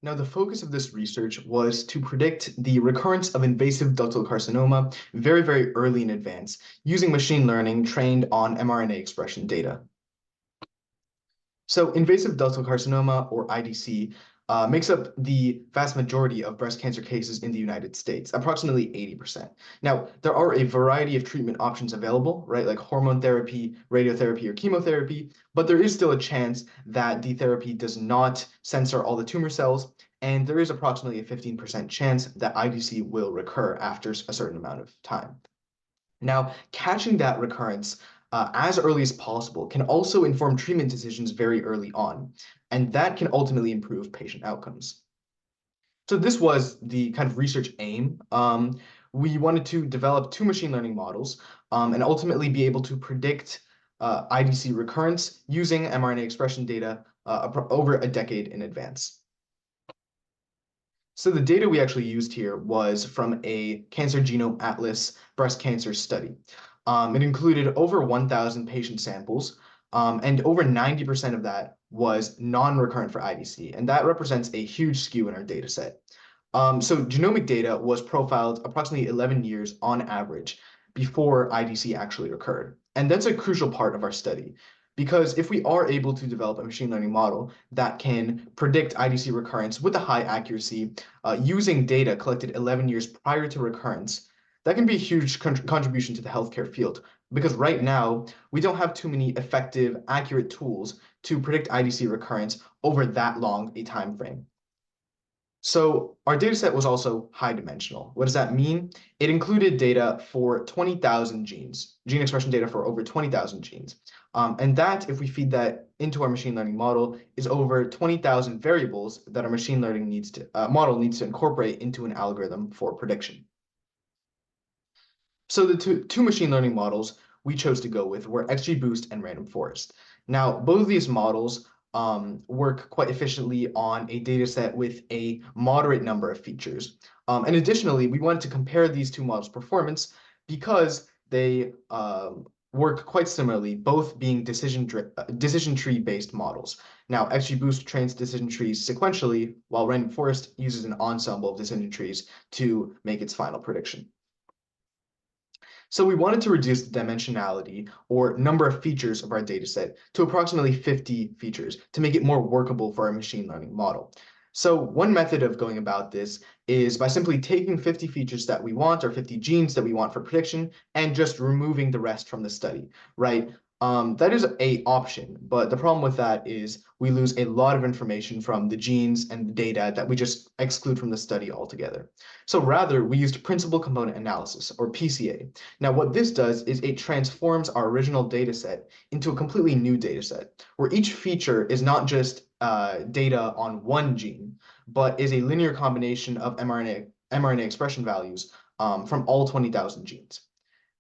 Now, the focus of this research was to predict the recurrence of invasive ductal carcinoma very, very early in advance, using machine learning trained on mRNA expression data. So invasive ductal carcinoma, or IDC, makes up the vast majority of breast cancer cases in the United States, approximately 80%. Now, there are a variety of treatment options available, right, like hormone therapy, radiotherapy, or chemotherapy, but there is still a chance that the therapy does not censor all the tumor cells, and there is approximately a 15% chance that IDC will recur after a certain amount of time. Now, catching that recurrence as early as possible can also inform treatment decisions very early on, and that can ultimately improve patient outcomes. So this was the kind of research aim. We wanted to develop two machine learning models and ultimately be able to predict IDC recurrence using mRNA expression data over a decade in advance. So the data we actually used here was from a Cancer Genome Atlas breast cancer study. It included over 1,000 patient samples, and over 90% of that was non-recurrent for IDC, and that represents a huge skew in our data set. So genomic data was profiled approximately 11 years on average before IDC actually occurred. And that's a crucial part of our study. Because if we are able to develop a machine learning model that can predict IDC recurrence with a high accuracy using data collected 11 years prior to recurrence, that can be a huge contribution to the healthcare field. Because right now, we don't have too many effective, accurate tools to predict IDC recurrence over that long a time frame. So our data set was also high dimensional. What does that mean? It included data for 20,000 genes, gene expression data for over 20,000 genes. And that, if we feed that into our machine learning model, is over 20,000 variables that our machine learning model needs to incorporate into an algorithm for prediction. So the two machine learning models we chose to go with were XGBoost and Random Forest. Now, both of these models work quite efficiently on a data set with a moderate number of features. And additionally, we wanted to compare these two models' performance because they work quite similarly, both being decision tree based models. Now, XGBoost trains decision trees sequentially, while Random Forest uses an ensemble of decision trees to make its final prediction. So we wanted to reduce the dimensionality or number of features of our dataset to approximately 50 features to make it more workable for our machine learning model. So one method of going about this is by simply taking 50 features that we want or 50 genes that we want for prediction and just removing the rest from the study, right? That is an option, but the problem with that is we lose a lot of information from the genes and the data that we just exclude from the study altogether. So rather, we used principal component analysis, or PCA. Now, what this does is it transforms our original data set into a completely new data set, where each feature is not just data on one gene, but is a linear combination of mRNA expression values from all 20,000 genes.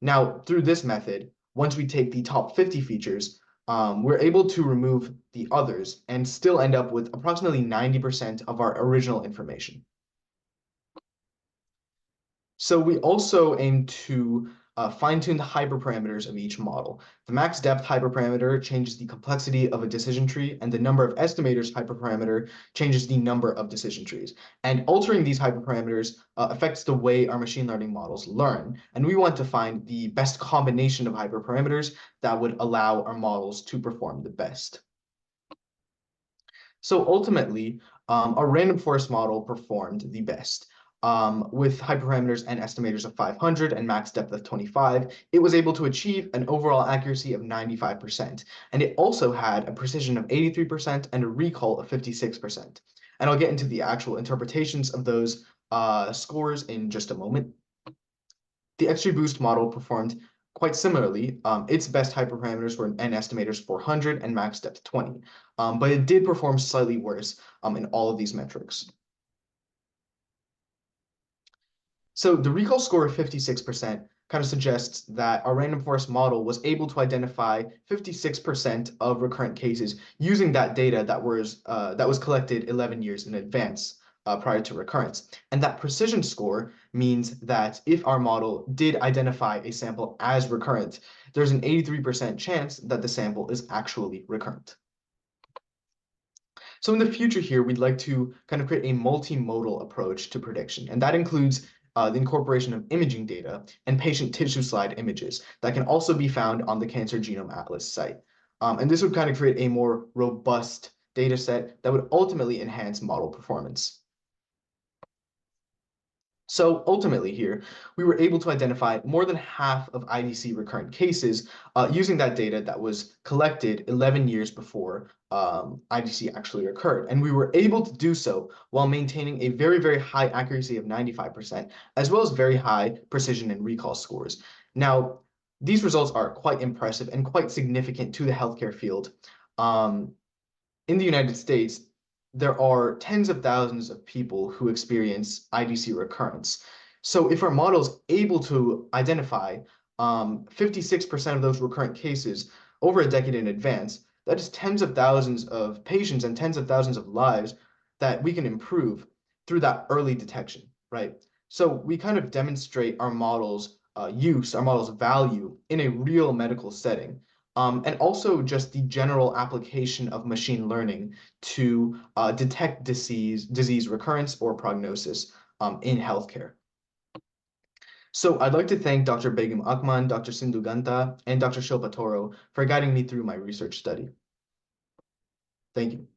Now, through this method, once we take the top 50 features, we're able to remove the others and still end up with approximately 90% of our original information. So we also aim to fine-tune the hyperparameters of each model. The max depth hyperparameter changes the complexity of a decision tree, and the number of estimators hyperparameter changes the number of decision trees. And altering these hyperparameters affects the way our machine learning models learn. And we want to find the best combination of hyperparameters that would allow our models to perform the best. So ultimately, our random forest model performed the best. With hyperparameters and estimators of 500 and max depth of 25, it was able to achieve an overall accuracy of 95%. And it also had a precision of 83% and a recall of 56%. And I'll get into the actual interpretations of those scores in just a moment. The XGBoost model performed quite similarly. Its best hyperparameters were n estimators 400 and max depth 20. But it did perform slightly worse in all of these metrics. So the recall score of 56% kind of suggests that our random forest model was able to identify 56% of recurrent cases using that data that was collected 11 years in advance prior to recurrence. And that precision score means that if our model did identify a sample as recurrent, there's an 83% chance that the sample is actually recurrent. So in the future here, we'd like to kind of create a multimodal approach to prediction, and that includes the incorporation of imaging data and patient tissue slide images that can also be found on the Cancer Genome Atlas site. And this would kind of create a more robust data set that would ultimately enhance model performance. So ultimately here, we were able to identify more than half of IDC recurrent cases using that data that was collected 11 years before IDC actually occurred. And we were able to do so while maintaining a very, very high accuracy of 95%, as well as very high precision and recall scores. Now, these results are quite impressive and quite significant to the healthcare field. Um, in the United States, there are tens of thousands of people who experience IDC recurrence. So if our model is able to identify 56% of those recurrent cases over a decade in advance, that is tens of thousands of patients and tens of thousands of lives that we can improve through that early detection, right? So we kind of demonstrate our model's use, our model's value in a real medical setting. And also just the general application of machine learning to detect disease recurrence or prognosis in healthcare. So I'd like to thank Dr. Begum Akman, Dr. Sindhu Ganta, and Dr. Shilpa Toro for guiding me through my research study. Thank you.